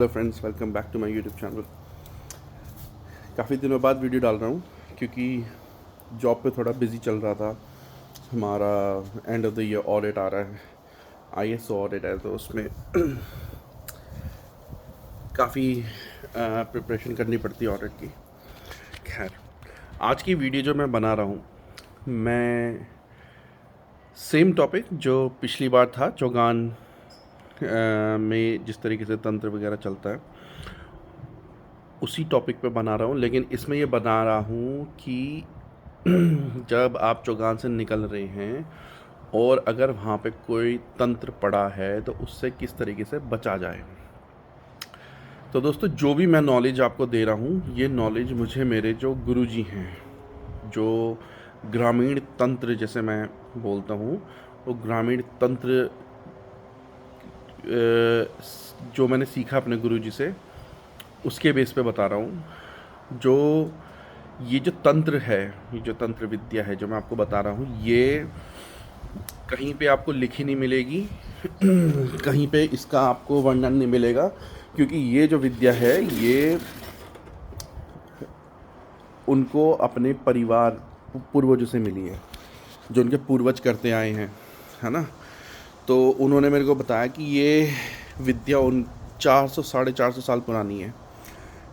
Hello friends, welcome back to my YouTube channel. काफ़ी दिनों बाद वीडियो डाल रहा हूँ क्योंकि जॉब पे थोड़ा बिजी चल रहा था। हमारा end of the year audit आ रहा है, आईएसओ ऑडिट है, तो उसमें काफ़ी प्रिपरेशन करनी पड़ती है ऑडिट की। खैर, आज की वीडियो जो मैं बना रहा हूँ, मैं सेम टॉपिक जो पिछली बार था, चौगान में जिस तरीके से तंत्र वगैरह चलता है उसी टॉपिक पे बना रहा हूँ, लेकिन इसमें ये बना रहा हूँ कि जब आप चौगान से निकल रहे हैं और अगर वहाँ पे कोई तंत्र पड़ा है तो उससे किस तरीके से बचा जाए। तो दोस्तों, जो भी मैं नॉलेज आपको दे रहा हूँ, ये नॉलेज मुझे मेरे जो गुरुजी हैं, जो ग्रामीण तंत्र जैसे मैं बोलता हूँ, वो ग्रामीण तंत्र जो मैंने सीखा अपने गुरुजी से, उसके बेस पे बता रहा हूँ। ये जो तंत्र है, ये जो तंत्र विद्या है जो मैं आपको बता रहा हूँ, ये कहीं पे आपको लिखी नहीं मिलेगी कहीं पे इसका आपको वर्णन नहीं मिलेगा, क्योंकि ये जो विद्या है ये उनको अपने परिवार पूर्वजों से मिली है, जो उनके पूर्वज करते आए हैं, है ना। तो उन्होंने मेरे को बताया कि ये विद्या उन 400 साढ़े 400 साल पुरानी है।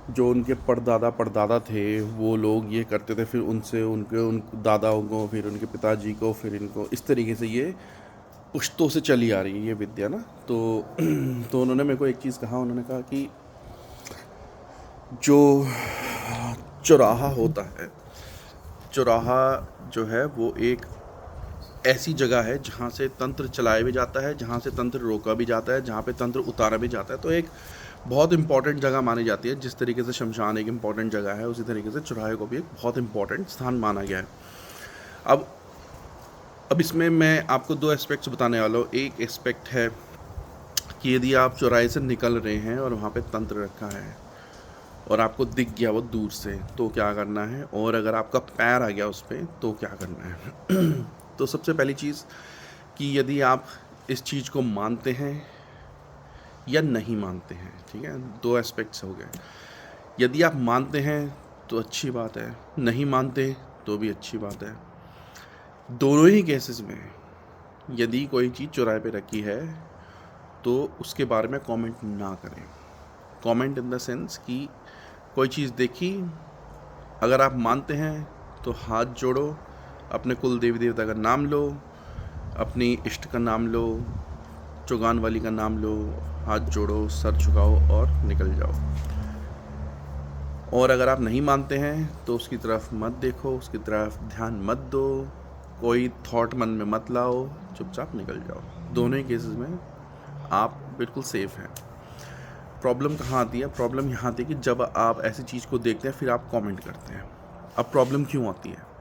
जो उनके परदादा परदादा थे वो लोग ये करते थे, फिर उनसे उन दादाओं को, फिर उनके पिताजी को, फिर इनको, इस तरीके से ये पुश्तों से चली आ रही है ये विद्या ना। तो तो उन्होंने मेरे को एक चीज़ कहा, उन्होंने कहा कि जो चौराहा होता है, चौराहा जो है वो एक ऐसी जगह है जहाँ से तंत्र चलाया भी जाता है, जहाँ से तंत्र रोका भी जाता है, जहाँ पे तंत्र उतारा भी जाता है। तो एक बहुत इंपॉर्टेंट जगह मानी जाती है। जिस तरीके से शमशान एक इंपॉर्टेंट जगह है, उसी तरीके से चौराहे को भी एक बहुत इंपॉर्टेंट स्थान माना गया है। अब इसमें मैं आपको दो एस्पेक्ट्स बताने वाला हूँ। एक एस्पेक्ट है कि यदि आप चौराहे से निकल रहे हैं और वहाँ पे तंत्र रखा है और आपको दिख गया वो दूर से, तो क्या करना है, और अगर आपका पैर आ गया उस पर तो क्या करना है। तो सबसे पहली चीज़ कि यदि आप इस चीज़ को मानते हैं या नहीं मानते हैं, ठीक है, दो एस्पेक्ट्स हो गए। यदि आप मानते हैं तो अच्छी बात है, नहीं मानते तो भी अच्छी बात है। दोनों ही केसेस में यदि कोई चीज़ चौराहे पे रखी है तो उसके बारे में कमेंट ना करें। कमेंट इन द सेंस कि कोई चीज़ देखी, अगर आप मानते हैं तो हाथ जोड़ो, अपने कुल देवी देवता का नाम लो, अपनी इष्ट का नाम लो, चौगान वाली का नाम लो, हाथ जोड़ो, सर झुकाओ और निकल जाओ। और अगर आप नहीं मानते हैं तो उसकी तरफ मत देखो, उसकी तरफ ध्यान मत दो, कोई थॉट मन में मत लाओ, चुपचाप निकल जाओ। दोनों ही केसेस में आप बिल्कुल सेफ़ हैं। प्रॉब्लम कहाँ आती है? प्रॉब्लम यहाँ आती है कि जब आप ऐसी चीज़ को देखते हैं फिर आप कमेंट करते हैं। अब प्रॉब्लम क्यों आती है?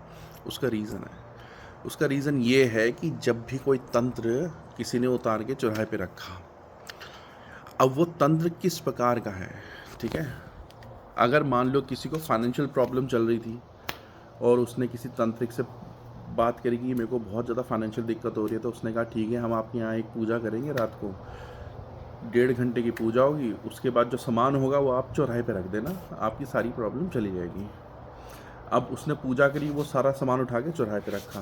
उसका रीज़न है। उसका रीज़न ये है कि जब भी कोई तंत्र किसी ने उतार के चौराहे पे रखा, अब वो तंत्र किस प्रकार का है, ठीक है। अगर मान लो किसी को फाइनेंशियल प्रॉब्लम चल रही थी और उसने किसी तांत्रिक से बात करी कि मेरे को बहुत ज़्यादा फाइनेंशियल दिक्कत हो रही है, तो उसने कहा ठीक है, हम आपके यहाँ एक पूजा करेंगे, रात को 1.5 घंटे की पूजा होगी, उसके बाद जो सामान होगा वो आप चौराहे पे रख देना, आपकी सारी प्रॉब्लम चली जाएगी। अब उसने पूजा करी, वो सारा सामान उठा के चौराहे पे रखा।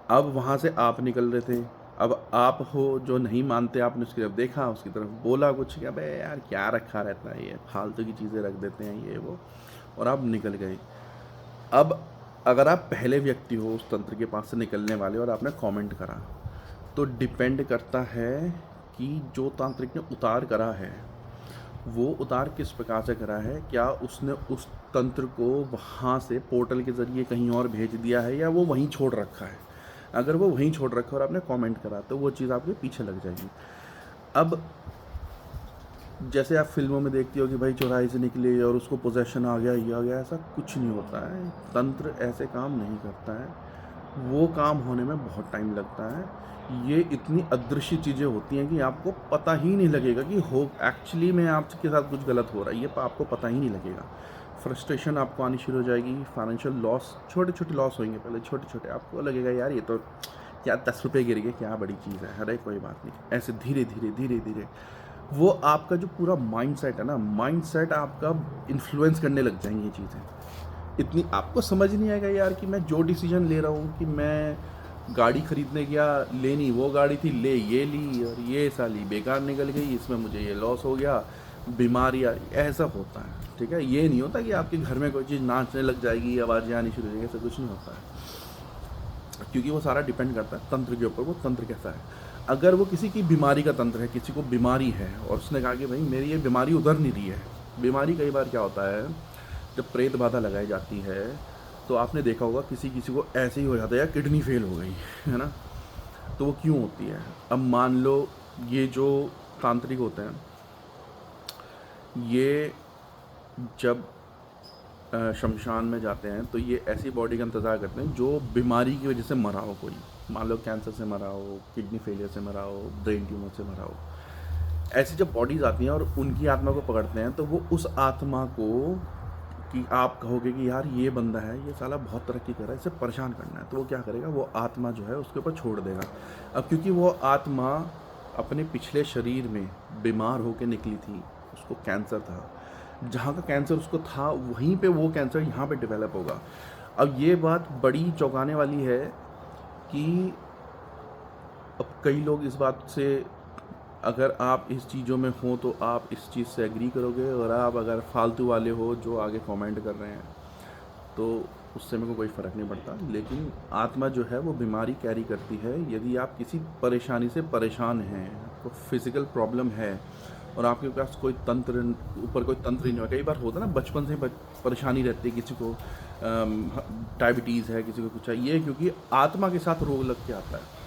अब वहाँ से आप निकल रहे थे, अब आप हो जो नहीं मानते, आपने उसकी तरफ देखा, उसकी तरफ बोला कुछ कि अबे यार क्या रखा रहता है, ये फालतू की चीज़ें रख देते हैं ये वो, और आप निकल गए। अब अगर आप पहले व्यक्ति हो उस तंत्र के पास से निकलने वाले और आपने कमेंट करा, तो डिपेंड करता है कि जो तांत्रिक ने उतार करा है वो उतार किस प्रकार से करा है। क्या उसने उस तंत्र को वहाँ से पोर्टल के ज़रिए कहीं और भेज दिया है या वो वहीं छोड़ रखा है। अगर वो वहीं छोड़ रखा और आपने कमेंट करा तो वो चीज़ आपके पीछे लग जाएगी। अब जैसे आप फिल्मों में देखती हो कि भाई चौराहे से निकले और उसको पोजेशन आ गया, ये आ गया, ऐसा कुछ नहीं होता है। तंत्र ऐसे काम नहीं करता है, वो काम होने में बहुत टाइम लगता है। ये इतनी अदृश्य चीज़ें होती हैं कि आपको पता ही नहीं लगेगा कि हो एक्चुअली में आपके साथ कुछ गलत हो रहा है, ये आपको पता ही नहीं लगेगा। फ्रस्ट्रेशन आपको आनी शुरू हो जाएगी, फाइनेंशियल लॉस, छोटे छोटे लॉस होंगे पहले, छोटे छोटे, आपको लगेगा यार ये तो क्या 10 रुपये गिर गए, क्या बड़ी चीज़ है, अरे कोई बात नहीं। ऐसे धीरे धीरे धीरे धीरे वो आपका जो पूरा माइंडसेट है ना, माइंडसेट आपका इन्फ्लुएंस करने लग जाएंगी ये चीज़ें। इतनी आपको समझ नहीं आएगा यार कि मैं जो डिसीजन ले रहा हूँ कि मैं गाड़ी खरीदने गया, लेनी वो गाड़ी थी, ले ये ली और ये साली बेकार निकल गई, इसमें मुझे ये लॉस हो गया, बीमारियाँ, ऐसा होता है। ठीक है, ये नहीं होता कि आपके घर में कोई चीज़ नाचने लग जाएगी, आवाज़ें आनी शुरू हो जाएगी, ऐसा कुछ नहीं होता है। क्योंकि वो सारा डिपेंड करता है तंत्र के ऊपर, वो तंत्र कैसा है। अगर वो किसी की बीमारी का तंत्र है, किसी को बीमारी है और उसने कहा कि भाई मेरी ये बीमारी उधर नहीं रही है। बीमारी कई बार क्या होता है, जब प्रेत बाधा लगाई जाती है तो आपने देखा होगा किसी किसी को ऐसे ही हो जाता है या किडनी फेल हो गई है ना। तो वो क्यों होती है? अब मान लो ये जो तांत्रिक होते हैं, ये जब शमशान में जाते हैं तो ये ऐसी बॉडी का इंतज़ार करते हैं जो बीमारी की वजह से मरा हो। कोई मान लो कैंसर से मरा हो, किडनी फेलियर से मरा हो, ब्रेन ट्यूमर से मरा हो। ऐसी जब बॉडीज़ आती हैं और उनकी आत्मा को पकड़ते हैं तो वो उस आत्मा को, कि आप कहोगे कि यार ये बंदा है, ये साला बहुत तरक्की कर रहा है, इसे परेशान करना है, तो वो क्या करेगा, वो आत्मा जो है उसके ऊपर छोड़ देगा। अब क्योंकि वो आत्मा अपने पिछले शरीर में बीमार होकर निकली थी, उसको कैंसर था, जहाँ का कैंसर उसको था वहीं पे वो कैंसर यहाँ पे डेवलप होगा। अब ये बात बड़ी चौंकाने वाली है कि अब कई लोग इस बात से, अगर आप इस चीज़ों में हो तो आप इस चीज़ से एग्री करोगे, और आप अगर फालतू वाले हो जो आगे कमेंट कर रहे हैं तो उससे मेरे को कोई फ़र्क नहीं पड़ता। लेकिन आत्मा जो है वो बीमारी कैरी करती है। यदि आप किसी परेशानी से परेशान हैं, आपको फिज़िकल प्रॉब्लम है और आपके पास कोई तंत्र, ऊपर कोई तंत्र ही नहीं है। कई बार होता है ना, बचपन से परेशानी रहती है, किसी को डायबिटीज़ है, किसी को कुछ है, ये क्योंकि आत्मा के साथ रोग लग के आता है।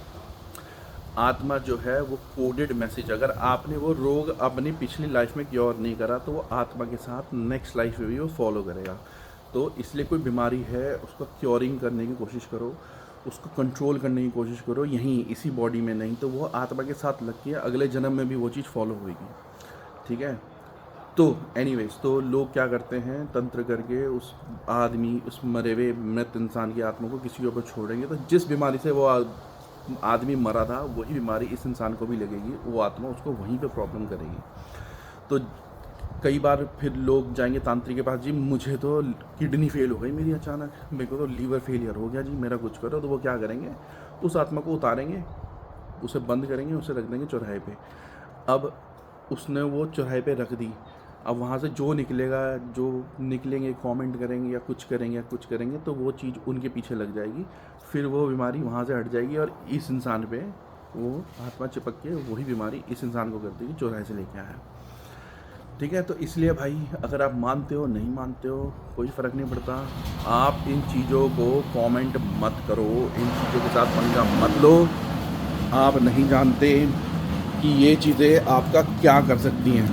आत्मा जो है वो कोडेड मैसेज, अगर आपने वो रोग अपनी पिछली लाइफ में क्योर नहीं करा तो वो आत्मा के साथ नेक्स्ट लाइफ में भी वो फॉलो करेगा। तो इसलिए कोई बीमारी है उसको क्योरिंग करने की कोशिश करो, उसको कंट्रोल करने की कोशिश करो, यहीं इसी बॉडी में नहीं तो वो आत्मा के साथ लग के अगले जन्म में भी वो चीज़ फॉलो होगी। ठीक है, तो एनीवेज, तो लोग क्या करते हैं, तंत्र करके उस आदमी, उस मरे हुए मृत इंसान की आत्मा को किसी के ऊपर छोड़ेंगे तो जिस बीमारी से वो आदमी मरा था वही बीमारी इस इंसान को भी लगेगी, वो आत्मा उसको वहीं पे प्रॉब्लम करेगी। तो कई बार फिर लोग जाएंगे तांत्रिक के पास, जी मुझे तो किडनी फेल हो गई मेरी अचानक, मेरे को तो लीवर फेलियर हो गया जी, मेरा कुछ करो। तो वो क्या करेंगे, उस आत्मा को उतारेंगे, उसे बंद करेंगे, उसे रख देंगे चौराहे पे। अब उसने वो चौराहे पे रख दी, अब वहाँ से जो निकलेगा, जो निकलेंगे कमेंट करेंगे या कुछ करेंगे तो वो चीज़ उनके पीछे लग जाएगी, फिर वो बीमारी वहाँ से हट जाएगी और इस इंसान पे वो आत्मा चिपक के वही बीमारी इस इंसान को कर देगी चौराहे से लेके आया। ठीक है, तो इसलिए भाई अगर आप मानते हो नहीं मानते हो कोई फ़र्क नहीं पड़ता, आप इन चीज़ों को कमेंट मत करो, इन चीज़ों के साथ पंगा मत लो। आप नहीं जानते कि ये चीज़ें आपका क्या कर सकती हैं,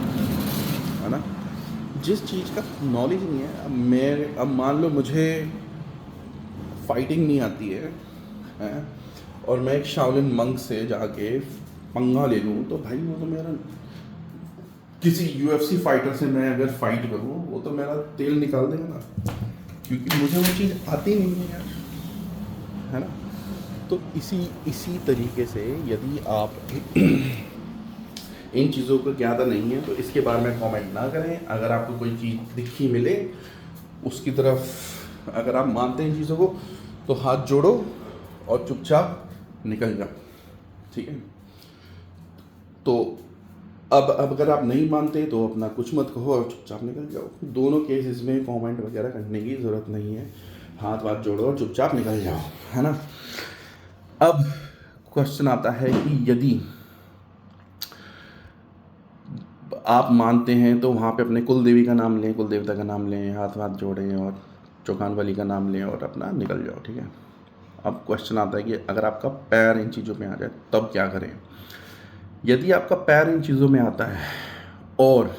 है ना। जिस चीज़ का नॉलेज नहीं है, अब मान लो मुझे फाइटिंग नहीं आती है और मैं एक शाओलिन मंक से जाके पंगा ले लूँ तो भाई वो तो मेरा, किसी यूएफसी फाइटर से मैं अगर फाइट करूँ वो तो मेरा तेल निकाल देगा ना, क्योंकि मुझे वो चीज़ आती नहीं है यार, है ना। तो इसी तरीके से यदि आप इन चीज़ों को ज़्यादा नहीं है तो इसके बारे में कमेंट ना करें। अगर आपको कोई चीज़ दिखी मिले उसकी तरफ, अगर आप मानते हैं इन चीज़ों को तो हाथ जोड़ो और चुपचाप निकल जाओ। ठीक है, तो अब अगर आप नहीं मानते तो अपना कुछ मत कहो और चुपचाप निकल जाओ। दोनों केसेस में कमेंट वगैरह करने की ज़रूरत नहीं है, हाथ जोड़ो और चुपचाप निकल जाओ, है ना। अब क्वेश्चन आता है कि यदि आप मानते हैं तो वहाँ पे अपने कुल देवी का नाम लें, कुल देवता का नाम लें, हाथ जोड़ें और चौकान वाली का नाम लें और अपना निकल जाओ। ठीक है, अब क्वेश्चन आता है कि अगर आपका पैर इन चीज़ों में आ जाए तब क्या करें। यदि आपका पैर इन चीज़ों में आता है और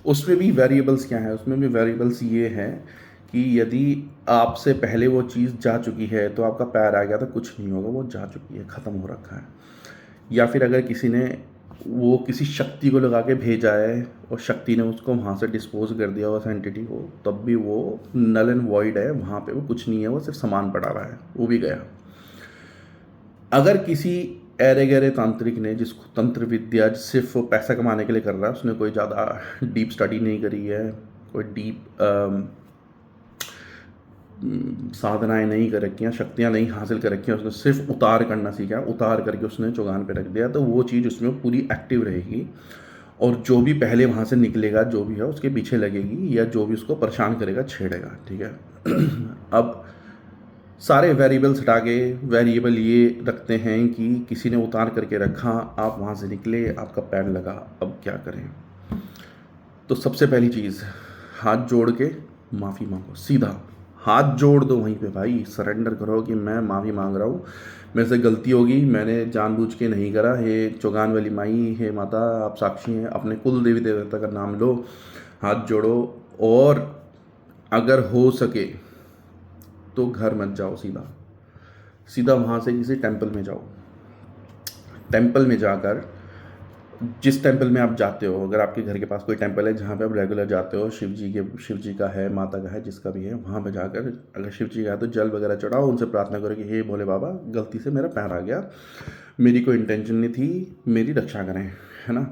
उसमें भी वेरिएबल्स क्या है, उसमें भी वेरिएबल्स ये है कि यदि आपसे पहले वो चीज़ जा चुकी है तो आपका पैर आ गया तो कुछ नहीं होगा, वो जा चुकी है, ख़त्म हो रखा है। या फिर अगर किसी ने वो किसी शक्ति को लगा के भेजा है और शक्ति ने उसको वहाँ से डिस्पोज कर दिया उस एंटिटी को, तब भी वो नल एंड वॉइड है, वहाँ पे वो कुछ नहीं है, वो सिर्फ सामान पड़ा हुआ है, वो भी गया। अगर किसी ऐरे गहरे तांत्रिक ने, जिसको तंत्र विद्या सिर्फ पैसा कमाने के लिए कर रहा है, उसने कोई ज़्यादा डीप स्टडी नहीं करी है, कोई डीप साधनाएं नहीं कर रखी हैं, शक्तियाँ नहीं हासिल कर रखी हैं, उसने सिर्फ उतार करना सीखा, उतार करके उसने चुगान पे रख दिया, तो वो चीज़ उसमें पूरी एक्टिव रहेगी और जो भी पहले वहाँ से निकलेगा, जो भी है उसके पीछे लगेगी, या जो भी उसको परेशान करेगा छेड़ेगा, ठीक है। अब सारे वेरिएबल्स हटा के वेरिएबल ये रखते हैं कि किसी ने उतार करके रखा, आप वहाँ से निकले, आपका पैर लगा, अब क्या करें। तो सबसे पहली चीज़, हाथ जोड़ के माफ़ी मांगो, सीधा हाथ जोड़ दो वहीं पे भाई, सरेंडर करो कि मैं माफ़ी मांग रहा हूँ, मेरे से गलती होगी, मैंने जानबूझ के नहीं करा, हे चौगान वाली माई, हे माता आप साक्षी हैं, अपने कुल देवी देवता का नाम लो, हाथ जोड़ो, और अगर हो सके तो घर मत जाओ, सीधा सीधा वहाँ से किसी टेंपल में जाओ। टेंपल में जाकर, जिस टेंपल में आप जाते हो, अगर आपके घर के पास कोई टेंपल है जहाँ पे आप रेगुलर जाते हो, शिव जी का है, माता का है, जिसका भी है, वहाँ पे जाकर अगर शिव जी का है तो जल वगैरह चढ़ाओ, उनसे प्रार्थना करो कि हे भोले बाबा, गलती से मेरा पैर आ गया, मेरी कोई इंटेंशन नहीं थी, मेरी रक्षा करें, है ना।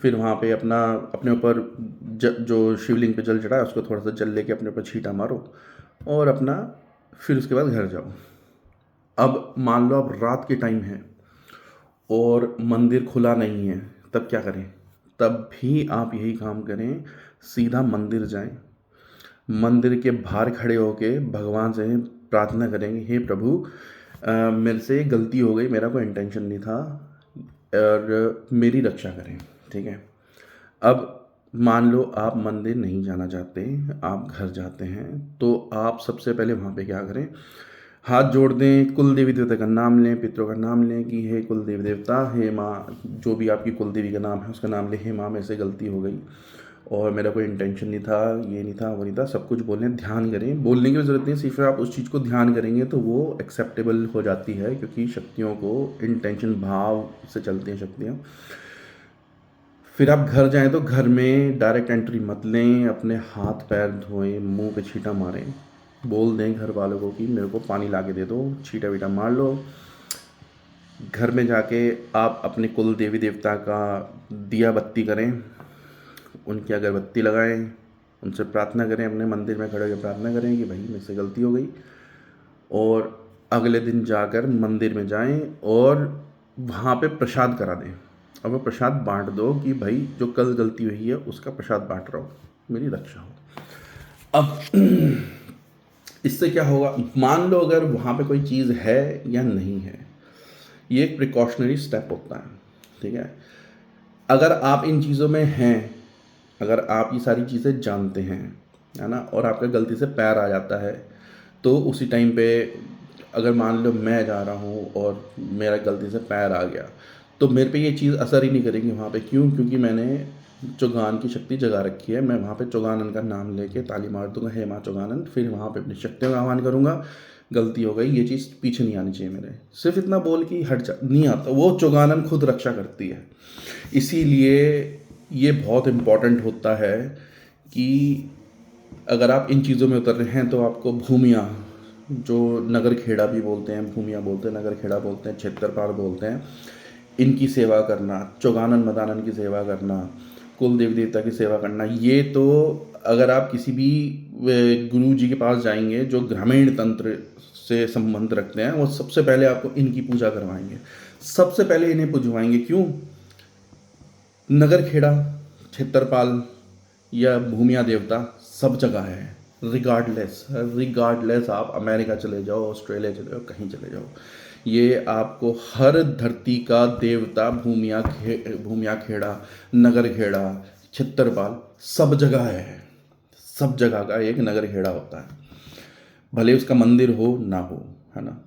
फिर वहाँ पे अपने ऊपर जो शिवलिंग पे जल चढ़ा है उसको थोड़ा सा जल लेके अपने ऊपर छींटा मारो और अपना, फिर उसके बाद घर जाओ। अब मान लो अब रात के टाइम है और मंदिर खुला नहीं है, तब क्या करें। तब भी आप यही काम करें, सीधा मंदिर जाएं, मंदिर के बाहर खड़े होके भगवान से प्रार्थना करेंगे, हे प्रभु मेरे से गलती हो गई, मेरा कोई इंटेंशन नहीं था, और मेरी रक्षा करें, ठीक है। अब मान लो आप मंदिर नहीं जाना चाहते, आप घर जाते हैं, तो आप सबसे पहले वहाँ पे क्या करें, हाथ जोड़ दें, कुल देवी देवता का नाम लें, पितरों का नाम लें कि हे कुल देवी देवता, हे माँ, जो भी आपकी कुल देवी का नाम है उसका नाम लें, हे माँ मेरे से गलती हो गई और मेरा कोई इंटेंशन नहीं था, ये नहीं था, वो नहीं था, सब कुछ बोलें, ध्यान करें, बोलने की ज़रूरत नहीं, सिर्फ आप उस चीज़ को ध्यान करेंगे तो वो एक्सेप्टेबल हो जाती है, क्योंकि शक्तियों को इंटेंशन भाव से चलती हैं शक्तियाँ। फिर आप घर जाएं तो घर में डायरेक्ट एंट्री मत लें, अपने हाथ पैर धोएं, मुंह पे छींटा मारें, बोल दें घर वालों को कि मेरे को पानी ला के दे दो, छींटा वीटा मार लो। घर में जाके आप अपने कुल देवी देवता का दिया बत्ती करें, उनकी अगरबत्ती लगाएं, उनसे प्रार्थना करें, अपने मंदिर में खड़े होकर प्रार्थना करें कि भाई मेरे से गलती हो गई, और अगले दिन जाकर मंदिर में जाएं और वहाँ पे प्रसाद करा दें। अब वो प्रसाद बांट दो कि भाई जो कल गलती हुई है उसका प्रसाद बांट रहा हूँ, मेरी रक्षा हो। अब इससे क्या होगा, मान लो अगर वहाँ पे कोई चीज़ है या नहीं है, ये एक प्रिकॉशनरी स्टेप होता है, ठीक है। अगर आप इन चीज़ों में हैं, अगर आप ये सारी चीज़ें जानते हैं, है ना, और आपका गलती से पैर आ जाता है, तो उसी टाइम पे अगर मान लो मैं जा रहा हूँ और मेरा गलती से पैर आ गया, तो मेरे पे ये चीज़ असर ही नहीं करेगी वहाँ पे। क्यों? क्योंकि मैंने चौगान की शक्ति जगा रखी है, मैं वहाँ पे चौगानन का नाम लेके ताली मार दूंगा, हे माँ चौगानन, फिर वहाँ पे अपनी शक्तियों का आह्वान करूँगा, गलती हो गई, ये चीज़ पीछे नहीं आनी चाहिए मेरे, सिर्फ इतना बोल कि हट जा, नहीं आता, वो चौगानन खुद रक्षा करती है। इसीलिए ये बहुत इम्पॉर्टेंट होता है कि अगर आप इन चीज़ों में उतर रहे हैं तो आपको भूमिया, जो नगर खेड़ा भी बोलते हैं, भूमिया बोलते हैं, नगर खेड़ा बोलते हैं, क्षेत्रपाल बोलते हैं, इनकी सेवा करना, चौगानन मदानन की सेवा करना, कुल देवी देवता की सेवा करना, ये तो अगर आप किसी भी गुरु जी के पास जाएंगे जो ग्रामीण तंत्र से संबंध रखते हैं, वो सबसे पहले आपको इनकी पूजा करवाएंगे, सबसे पहले इन्हें पूजवाएंगे। क्यों? नगर खेड़ा, क्षेत्रपाल या भूमिया देवता सब जगह है, रिगार्डलेस आप अमेरिका चले जाओ, ऑस्ट्रेलिया चले जाओ, कहीं चले जाओ, ये आपको हर धरती का देवता, भूमिया खेड़ा, नगर खेड़ा, क्षेत्रपाल, सब जगह है, सब जगह का एक नगर खेड़ा होता है, भले उसका मंदिर हो ना हो, है ना।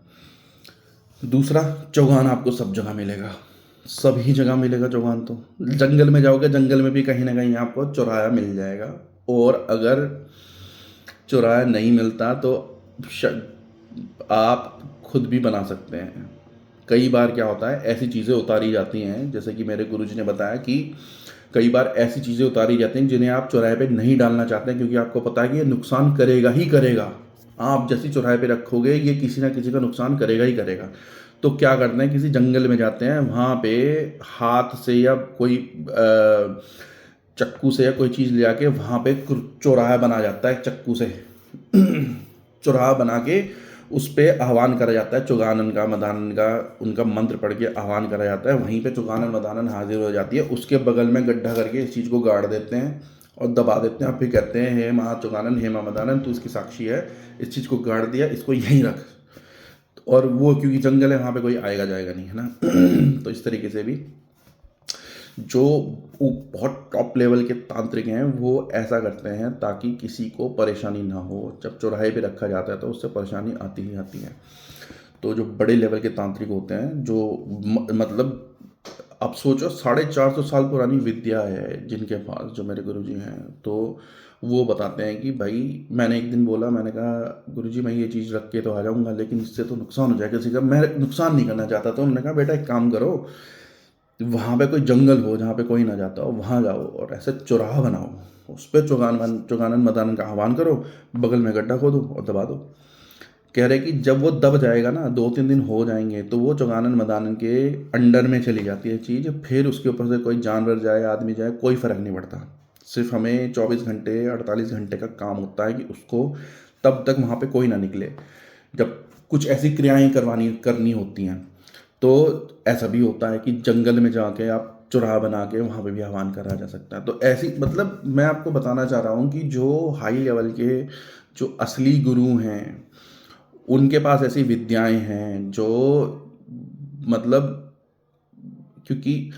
दूसरा, चौगान आपको सब जगह मिलेगा, सभी जगह मिलेगा चौगान। तो जंगल में जाओगे, जंगल में भी कहीं ना कहीं आपको चौराया मिल जाएगा, और अगर चौराया नहीं मिलता तो आप खुद भी बना सकते हैं। कई बार क्या होता है, ऐसी चीज़ें उतारी जाती हैं, जैसे कि मेरे गुरुजी ने बताया कि कई बार ऐसी चीज़ें उतारी जाती हैं जिन्हें आप चौराहे पे नहीं डालना चाहते हैं, क्योंकि आपको पता है कि ये नुकसान करेगा ही करेगा। आप जैसी चौराहे पे रखोगे, ये किसी ना किसी का नुकसान करेगा ही करेगा। तो क्या करते हैं, किसी जंगल में जाते हैं, वहाँ पे हाथ से या कोई चक्कू से या कोई चीज़ ले आके वहाँ पे चौराहा बना जाता है चक्कू से चौराहा बना के उस पे आह्वान करा जाता है, चुगानन का मदानन का उनका मंत्र पढ़ के आह्वान करा जाता है। वहीं पे चुगानन मदानन हाजिर हो जाती है, उसके बगल में गड्ढा करके इस चीज़ को गाड़ देते हैं और दबा देते हैं। फिर कहते हैं हे माँ चुगानन, हे माँ मदानन, तू इसकी साक्षी है, इस चीज़ को गाड़ दिया, इसको यहीं रख। और वो क्योंकि जंगल है, वहाँ पे कोई आएगा जाएगा नहीं, है ना। तो इस तरीके से भी जो बहुत टॉप लेवल के तांत्रिक हैं वो ऐसा करते हैं ताकि किसी को परेशानी ना हो। जब चौराहे पे रखा जाता है तो उससे परेशानी आती ही आती है। तो जो बड़े लेवल के तांत्रिक होते हैं, जो मतलब अब सोचो 450 साल पुरानी विद्या है जिनके पास, जो मेरे गुरुजी हैं, तो वो बताते हैं कि भाई मैंने एक दिन बोला, मैंने कहा गुरुजी मैं ये चीज़ रख के तो आ जाऊँगा, लेकिन इससे तो नुकसान हो जाएगा किसी का, मैं नुकसान नहीं करना चाहता। तो उन्होंने कहा बेटा एक काम करो, वहाँ पे कोई जंगल हो जहाँ पे कोई ना जाता हो, वहाँ जाओ और ऐसे चौराहा बनाओ, उस पर चुगानन मदानन का आह्वान करो, बगल में गड्ढा खोदो और दबा दो। कह रहे कि जब वो दब जाएगा ना, 2-3 दिन हो जाएंगे, तो वो चुगानन मदानन के अंडर में चली जाती है चीज़। फिर उसके ऊपर से कोई जानवर जाए, आदमी जाए, कोई फ़र्क नहीं पड़ता। सिर्फ हमें 24 घंटे 48 घंटे का काम होता है कि उसको तब तक वहाँ पे कोई ना निकले, जब कुछ ऐसी क्रियाएं करनी होती हैं। तो ऐसा भी होता है कि जंगल में जाके आप चौराहा बना के वहाँ पे भी आह्वान करा जा सकता है। तो ऐसी मतलब मैं आपको बताना चाह रहा हूँ कि जो हाई लेवल के जो असली गुरु हैं उनके पास ऐसी विद्याएं हैं जो मतलब, क्योंकि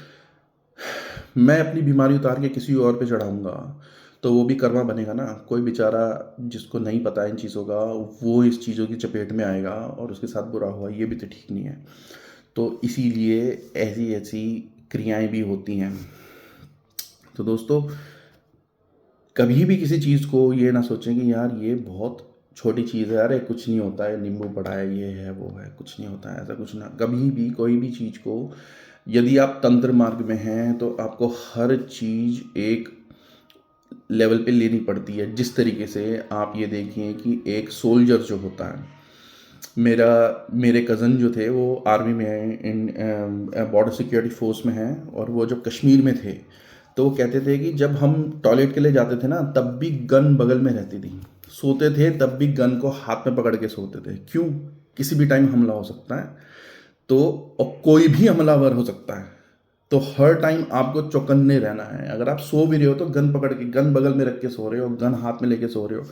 मैं अपनी बीमारी उतार के किसी और पे चढ़ाऊँगा तो वो भी कर्मा बनेगा ना। कोई बेचारा जिसको नहीं पता इन चीज़ों का, वो इस चीज़ों की चपेट में आएगा और उसके साथ बुरा हुआ, ये भी तो ठीक नहीं है। तो इसीलिए ऐसी ऐसी क्रियाएं भी होती हैं। तो दोस्तों कभी भी किसी चीज़ को ये ना सोचें कि यार ये बहुत छोटी चीज़ है, अरे कुछ नहीं होता है, नींबू पड़ा है, ये है वो है, कुछ नहीं होता है, ऐसा कुछ ना। कभी भी कोई भी चीज़ को, यदि आप तंत्र मार्ग में हैं तो आपको हर चीज़ एक लेवल पे लेनी पड़ती है। जिस तरीके से आप ये देखिए कि एक सोल्जर जो होता है, मेरे कज़न जो थे वो आर्मी में हैं, इन बॉर्डर सिक्योरिटी फोर्स में हैं, और वो जब कश्मीर में थे तो वो कहते थे कि जब हम टॉयलेट के लिए जाते थे ना, तब भी गन बगल में रहती थी, सोते थे तब भी गन को हाथ में पकड़ के सोते थे। क्यों? किसी भी टाइम हमला हो सकता है, तो और कोई भी हमलावर हो सकता है, तो हर टाइम आपको चौकन्ने रहना है। अगर आप सो भी रहे हो तो गन पकड़ के, गन बगल में रख के सो रहे हो, गन हाथ में लेके सो रहे हो,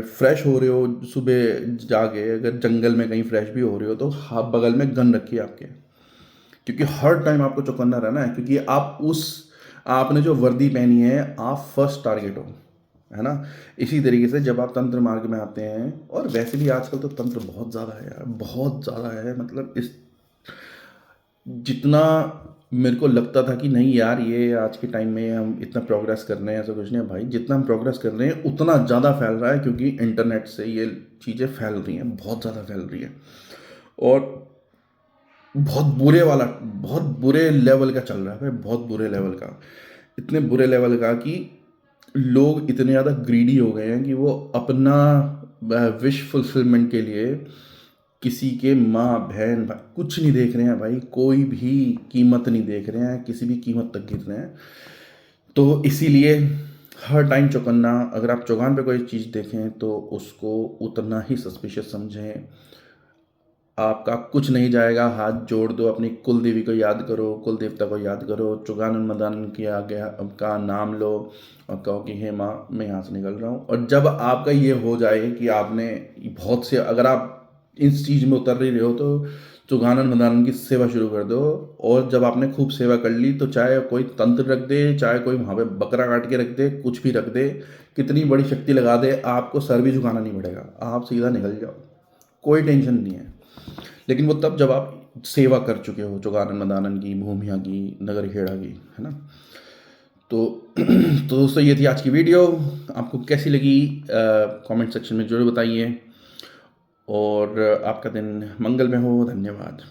फ्रेश हो रहे हो सुबह जाके, अगर जंगल में कहीं फ्रेश भी हो रहे हो तो हाथ बगल में गन रखिए आपके, क्योंकि हर टाइम आपको चौकन्ना रहना है। क्योंकि आपने जो वर्दी पहनी है, आप फर्स्ट टारगेट हो, है ना। इसी तरीके से जब आप तंत्र मार्ग में आते हैं, और वैसे भी आजकल तो तंत्र बहुत ज़्यादा है यार, बहुत ज़्यादा है। मतलब इस जितना मेरे को लगता था कि नहीं यार ये आज के टाइम में हम इतना प्रोग्रेस कर रहे हैं, ऐसा कुछ नहीं है भाई। जितना हम प्रोग्रेस कर रहे हैं उतना ज़्यादा फैल रहा है, क्योंकि इंटरनेट से ये चीज़ें फैल रही हैं, बहुत ज़्यादा फैल रही हैं, और बहुत बुरे लेवल का चल रहा है भाई, बहुत बुरे लेवल का। इतने बुरे लेवल का कि लोग इतने ज़्यादा ग्रीडी हो गए हैं कि वो अपना विश फुलफिलमेंट के लिए किसी के माँ बहन कुछ नहीं देख रहे हैं भाई, कोई भी कीमत नहीं देख रहे हैं, किसी भी कीमत तक गिर रहे हैं। तो इसीलिए हर टाइम चौकन्ना, अगर आप चौगान पे कोई चीज़ देखें तो उसको उतना ही सस्पिशियस समझें। आपका कुछ नहीं जाएगा, हाथ जोड़ दो, अपनी कुल देवी को याद करो, कुल देवता को याद करो, चुगानन मदानन की आगे का नाम लो और कहो कि हे माँ मैं यहाँ से निकल रहा हूँ। और जब आपका ये हो जाए कि आपने बहुत से, अगर आप इस चीज़ में उतर ही रहे हो तो चुगानन मदानन की सेवा शुरू कर दो। और जब आपने खूब सेवा कर ली तो चाहे कोई तंत्र रख दे, चाहे कोई वहाँ पे बकरा काट के रख दे, कुछ भी रख दे, कितनी बड़ी शक्ति लगा दे, आपको सर भी झुकाना नहीं पड़ेगा, आप सीधा निकल जाओ, कोई टेंशन नहीं है। लेकिन वो तब जब आप सेवा कर चुके हो चुगानन मदानन की, भूमिया की, नगर खेड़ा की, है ना। तो तो दोस्तों ये थी आज की वीडियो। आपको कैसी लगी कमेंट सेक्शन में जरूर बताइए, और आपका दिन मंगल में हो। धन्यवाद।